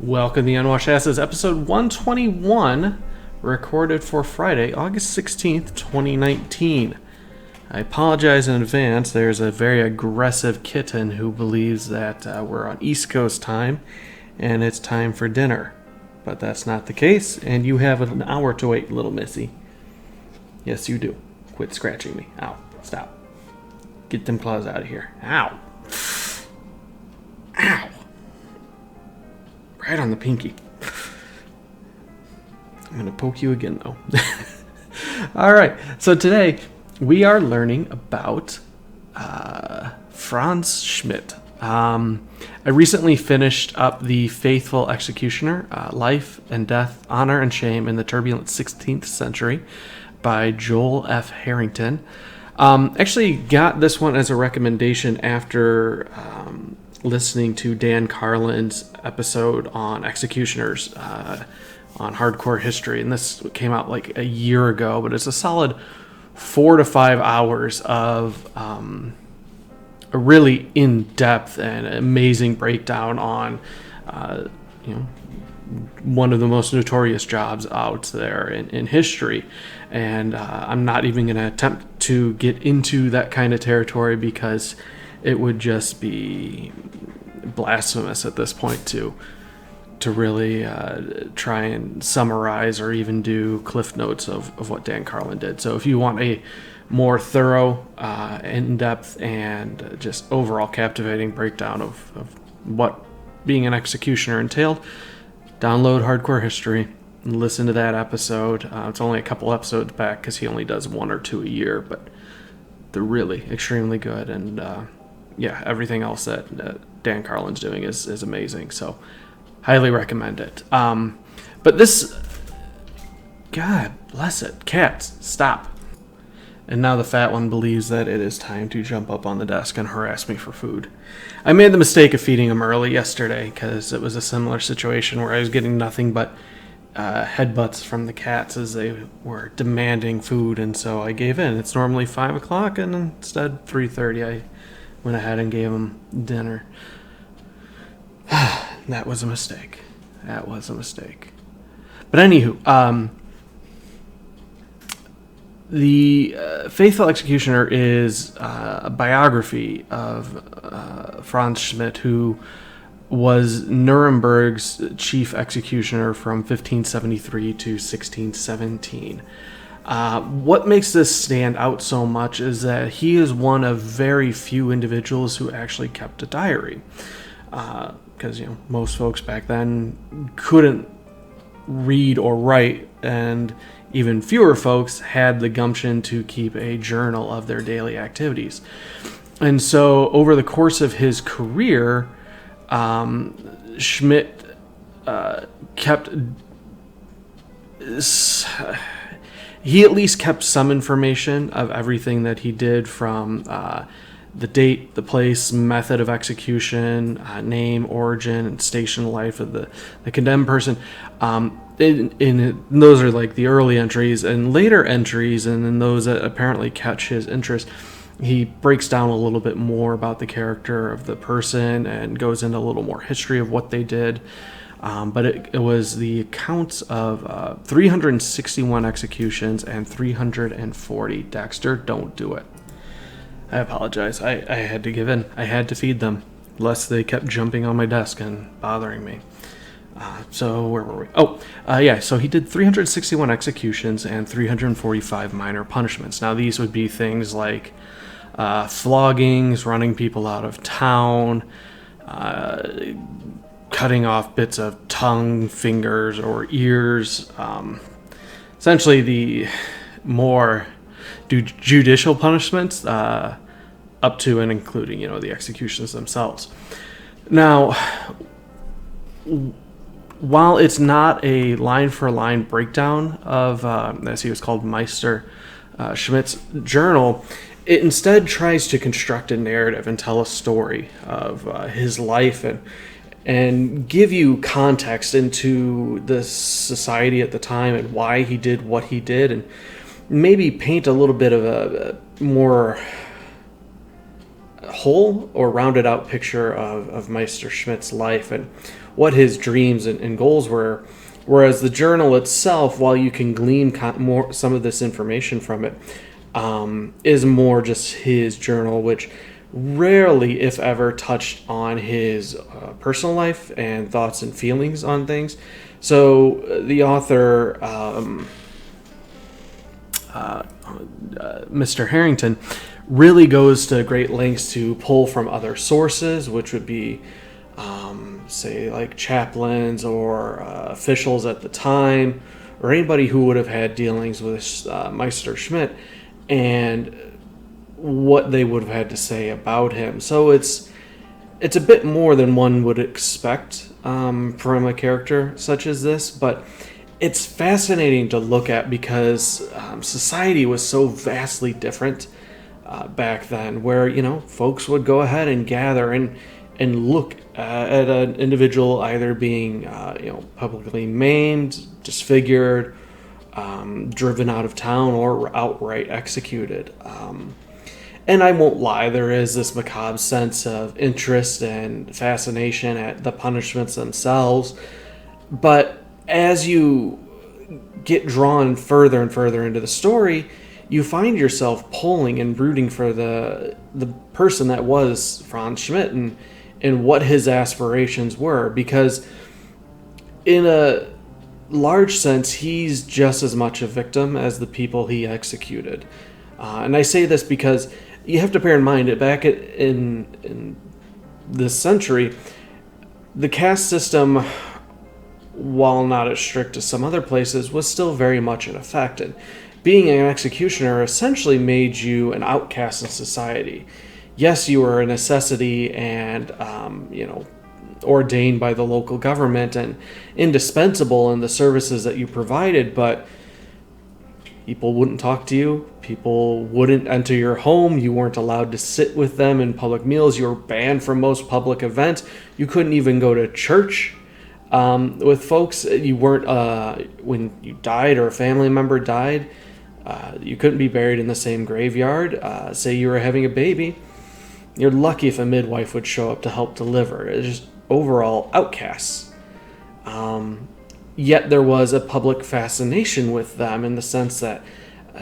Welcome to the Unwashed Asses, episode 121, recorded for Friday, August 16th, 2019. I apologize in advance. There's a very aggressive kitten who believes that we're on East Coast time and it's time for dinner. But that's not the case, and you have an hour to wait, little missy. Yes, you do. Quit scratching me. Ow. Stop. Get them claws out of here. Ow. Ow. Right on the pinky. I'm going to poke you again, though. All right. So today we are learning about Franz Schmidt. I recently finished up The Faithful Executioner, Life and Death, Honor and Shame in the Turbulent 16th Century by Joel F. Harrington. Actually got this one as a recommendation after listening to Dan Carlin's episode on executioners on Hardcore History, and this came out like a year ago, but it's a solid 4 to 5 hours of a really in-depth and amazing breakdown on one of the most notorious jobs out there in history. And I'm not even going to attempt to get into that kind of territory because it would just be blasphemous at this point to really try and summarize or even do cliff notes of what Dan Carlin did. So if you want a more thorough, in-depth, and just overall captivating breakdown of what being an executioner entailed, download Hardcore History and listen to that episode. It's only a couple episodes back because he only does 1 or 2 a year, but they're really extremely good. And everything else that Dan Carlin's doing is amazing. So highly recommend it. But this, God bless it, cats, stop. And now the fat one believes that it is time to jump up on the desk and harass me for food. I made the mistake of feeding him early yesterday because it was a similar situation where I was getting nothing but headbutts from the cats as they were demanding food, and so I gave in. It's normally 5 o'clock, and instead 3:30 I went ahead and gave him dinner. That was a mistake. But anywho, The Faithful Executioner is a biography of Franz Schmidt, who was Nuremberg's chief executioner from 1573 to 1617. What makes this stand out so much is that he is one of very few individuals who actually kept a diary. Because most folks back then couldn't read or write, and even fewer folks had the gumption to keep a journal of their daily activities. And so over the course of his career, Schmidt he at least kept some information of everything that he did, from the date, the place, method of execution, name, origin, and station of life of the condemned person. And those are like the early entries, and later entries, and then those that apparently catch his interest, he breaks down a little bit more about the character of the person and goes into a little more history of what they did. But it was the accounts of 361 executions and 340. Dexter, don't do it. I apologize. I had to give in. I had to feed them, lest they kept jumping on my desk and bothering me. So where were we? So he did 361 executions and 345 minor punishments. Now these would be things like floggings, running people out of town, cutting off bits of tongue, fingers, or ears. Essentially the more judicial punishments, up to and including, the executions themselves. Now, while it's not a line-for-line breakdown of, as he was called, Meister Schmidt's journal, it instead tries to construct a narrative and tell a story of his life and give you context into the society at the time and why he did what he did, and maybe paint a little bit of a more whole or rounded out picture of Meister Schmidt's life and what his dreams and goals were. Whereas the journal itself, while you can glean more some of this information from it, is more just his journal, which rarely, if ever, touched on his personal life and thoughts and feelings on things. So the author, Mr. Harrington, really goes to great lengths to pull from other sources, which would be say like chaplains or officials at the time, or anybody who would have had dealings with Meister Schmidt, and what they would have had to say about him. So it's a bit more than one would expect from a character such as this, but it's fascinating to look at because society was so vastly different back then, where folks would go ahead and gather and look at an individual either being publicly maimed, disfigured, driven out of town, or outright executed. And I won't lie, there is this macabre sense of interest and fascination at the punishments themselves. But as you get drawn further and further into the story, you find yourself pulling and rooting for the person that was Franz Schmidt and what his aspirations were, because in a large sense, he's just as much a victim as the people he executed. And I say this because you have to bear in mind that back in this century, the caste system, while not as strict as some other places, was still very much in effect. And being an executioner essentially made you an outcast in society. Yes, you were a necessity and, ordained by the local government and indispensable in the services that you provided, but people wouldn't talk to you. People wouldn't enter your home. You weren't allowed to sit with them in public meals. You were banned from most public events. You couldn't even go to church with folks. You weren't, when you died or a family member died, you couldn't be buried in the same graveyard. Say you were having a baby, you're lucky if a midwife would show up to help deliver. It's just overall outcasts. Yet there was a public fascination with them in the sense that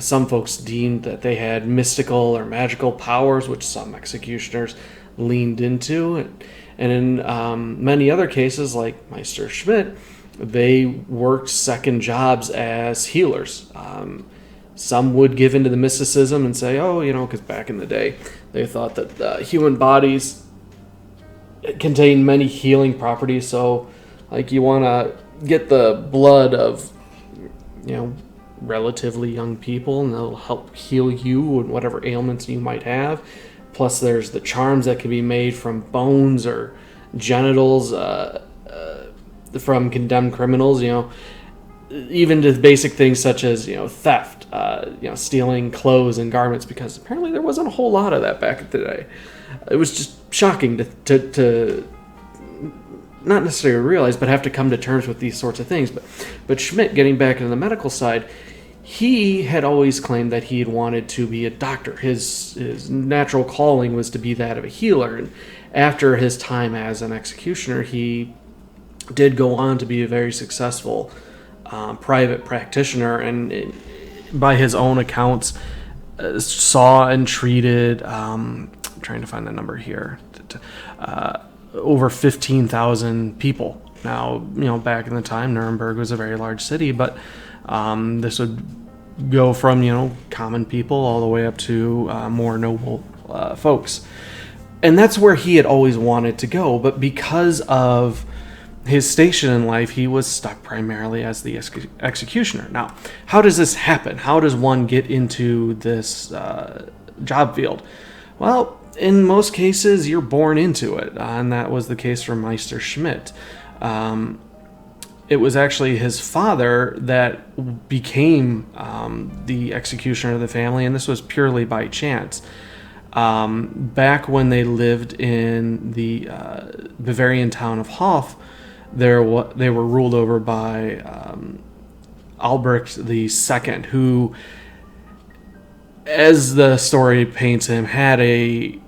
some folks deemed that they had mystical or magical powers, which some executioners leaned into. And in many other cases, like Meister Schmidt, they worked second jobs as healers. Some would give into the mysticism and say, because back in the day, they thought that human bodies contain many healing properties. So, like, you want to get the blood of, relatively young people, and they'll help heal you and whatever ailments you might have. Plus, there's the charms that can be made from bones or genitals from condemned criminals. Even to basic things such as theft, stealing clothes and garments, because apparently there wasn't a whole lot of that back in the day. It was just shocking to not necessarily realize, but have to come to terms with these sorts of things. But Schmidt, getting back into the medical side, he had always claimed that he had wanted to be a doctor. His natural calling was to be that of a healer. And after his time as an executioner, he did go on to be a very successful private practitioner, and by his own accounts, saw and treated, I'm trying to find the number here, over 15,000 people. Now, back in the time, Nuremberg was a very large city, but this would go from, common people all the way up to more noble folks. And that's where he had always wanted to go, but because of his station in life, he was stuck primarily as the executioner. Now, how does this happen? How does one get into this job field? Well, in most cases, you're born into it, and that was the case for Meister Schmidt. It was actually his father that became the executioner of the family, and this was purely by chance. Back when they lived in the Bavarian town of Hof, they were ruled over by Albrecht II, who, as the story paints him, had a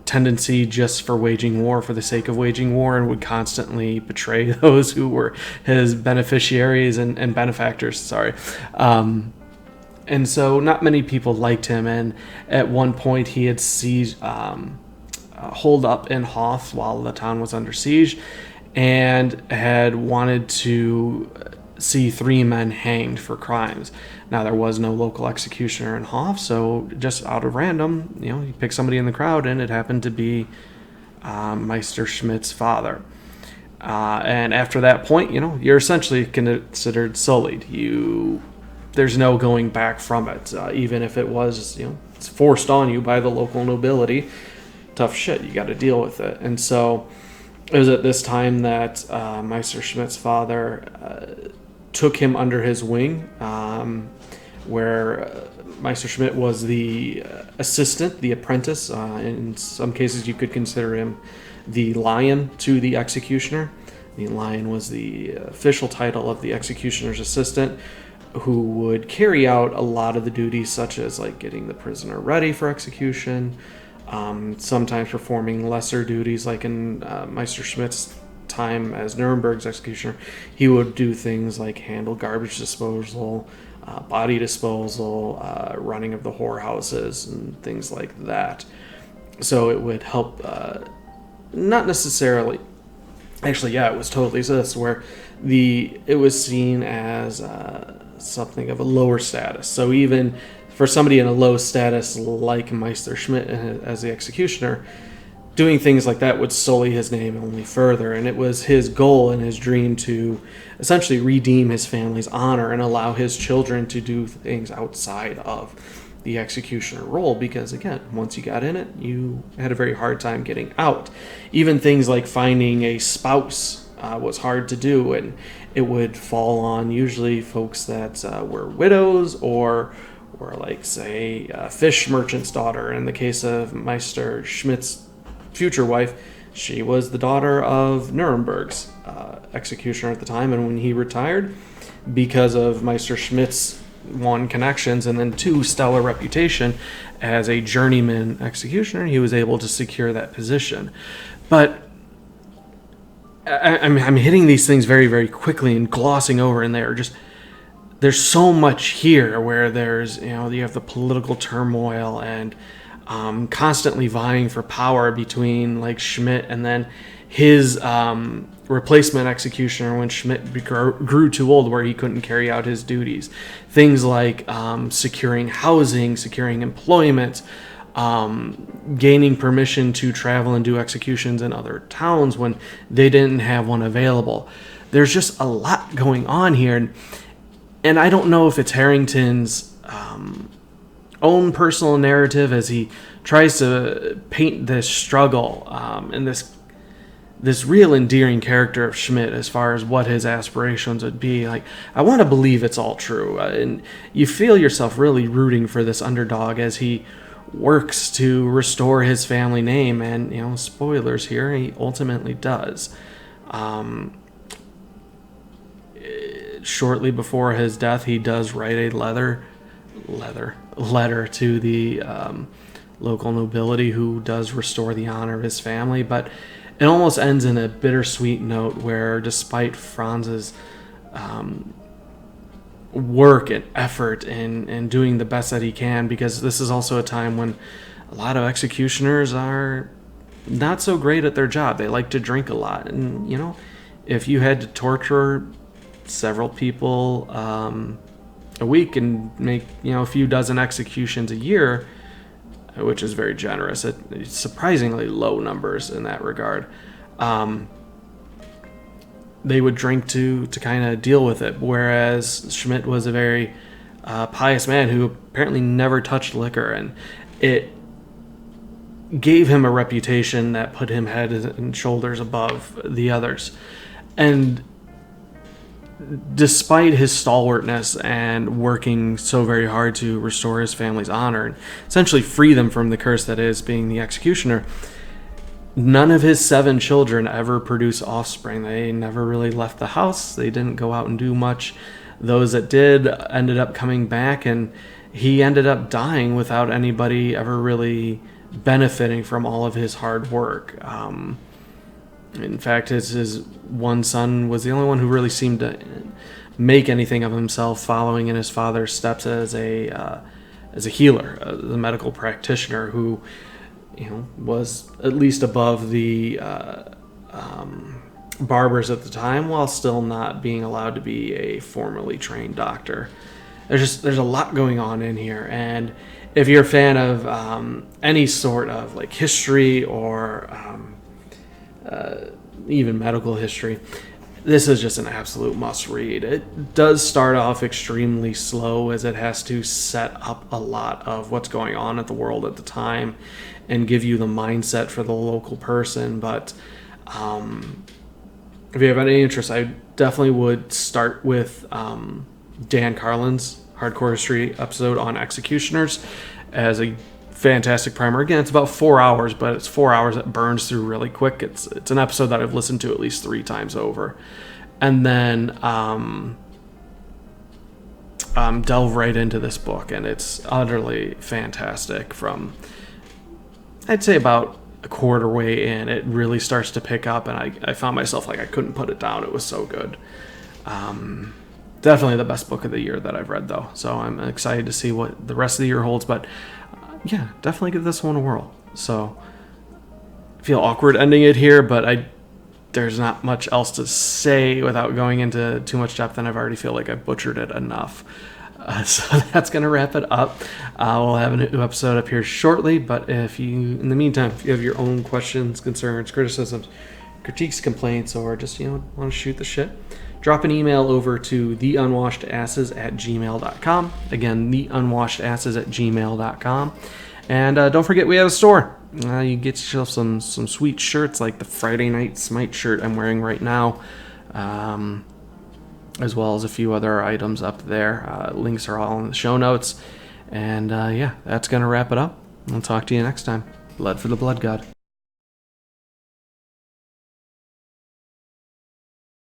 tendency just for waging war for the sake of waging war, and would constantly betray those who were his beneficiaries and benefactors. Sorry. And so not many people liked him. And at one point he had seized, holed up in Hoth while the town was under siege, and had wanted to see 3 men hanged for crimes. Now, there was no local executioner in Hof, so just out of random, he picked somebody in the crowd, and it happened to be Meister Schmidt's father. And after that point, you're essentially considered sullied. There's no going back from it, even if it was, it's forced on you by the local nobility. Tough shit, you got to deal with it. And so it was at this time that Meister Schmidt's father took him under his wing, where Meister Schmidt was the assistant, the apprentice. In some cases, you could consider him the lion to the executioner. The lion was the official title of the executioner's assistant, who would carry out a lot of the duties, such as like getting the prisoner ready for execution, sometimes performing lesser duties, like in Meister Schmidt's time as Nuremberg's executioner. He would do things like handle garbage disposal, body disposal, running of the whorehouses, and things like that. So it would help, not necessarily, actually, yeah, it was totally this, where it was seen as something of a lower status. So even for somebody in a low status like Meister Schmidt as the executioner, doing things like that would sully his name only further. And it was his goal and his dream to essentially redeem his family's honor and allow his children to do things outside of the executioner role, because again, once you got in it, you had a very hard time getting out. Even things like finding a spouse was hard to do, and it would fall on usually folks that were widows or like, say, a fish merchant's daughter. In the case of Meister Schmidt's future wife, she was the daughter of Nuremberg's executioner at the time, and when he retired, because of Meister Schmidt's 1, connections, and then 2, stellar reputation as a journeyman executioner, he was able to secure that position. But I'm hitting these things very, very quickly and glossing over, and there's so much here where there's, you have the political turmoil and constantly vying for power between like Schmidt and then his replacement executioner when Schmidt grew too old where he couldn't carry out his duties. Things like securing housing, securing employment, gaining permission to travel and do executions in other towns when they didn't have one available. There's just a lot going on here. And I don't know if it's Harrington's own personal narrative as he tries to paint this struggle and this real endearing character of Schmidt as far as what his aspirations would be. Like, I want to believe it's all true. And you feel yourself really rooting for this underdog as he works to restore his family name. And, spoilers here, he ultimately does. Shortly before his death, he does write a letter to the local nobility who does restore the honor of his family, but it almost ends in a bittersweet note where, despite Franz's work and effort in doing the best that he can, because this is also a time when a lot of executioners are not so great at their job. They like to drink a lot, and if you had to torture several people a week and make a few dozen executions a year, which is very generous, it's surprisingly low numbers in that regard, they would drink to kind of deal with it, whereas Schmidt was a very pious man who apparently never touched liquor, and it gave him a reputation that put him head and shoulders above the others. And despite his stalwartness and working so very hard to restore his family's honor and essentially free them from the curse that is being the executioner, none of his 7 children ever produced offspring. They never really left the house. They didn't go out and do much. Those that did ended up coming back, and he ended up dying without anybody ever really benefiting from all of his hard work. In fact, his one son was the only one who really seemed to make anything of himself, following in his father's steps as a healer, a medical practitioner who, was at least above the barbers at the time, while still not being allowed to be a formally trained doctor. There's a lot going on in here, and if you're a fan of any sort of like history or even medical history, this is just an absolute must read. It does start off extremely slow, as it has to set up a lot of what's going on at the world at the time and give you the mindset for the local person. But if you have any interest, I definitely would start with Dan Carlin's Hardcore History episode on executioners as a fantastic primer. Again, it's about 4 hours, but it's 4 hours that burns through really quick. It's an episode that I've listened to at least 3 times over. And then delve right into this book, and it's utterly fantastic. From, I'd say, about a quarter way in, it really starts to pick up, and I found myself like I couldn't put it down. It was so good. Definitely the best book of the year that I've read, though. So I'm excited to see what the rest of the year holds. But yeah, definitely give this one a whirl. So I feel awkward ending it here, but there's not much else to say without going into too much depth, and I've already feel like I've butchered it enough. So that's going to wrap it up. We'll have a new episode up here shortly, but in the meantime, if you have your own questions, concerns, criticisms, critiques, complaints, or just, want to shoot the shit, drop an email over to theunwashedasses@gmail.com. Again, theunwashedasses@gmail.com. And don't forget, we have a store. You get yourself some sweet shirts, like the Friday Night Smite shirt I'm wearing right now, as well as a few other items up there. Links are all in the show notes. And yeah, that's going to wrap it up. I'll talk to you next time. Blood for the Blood God.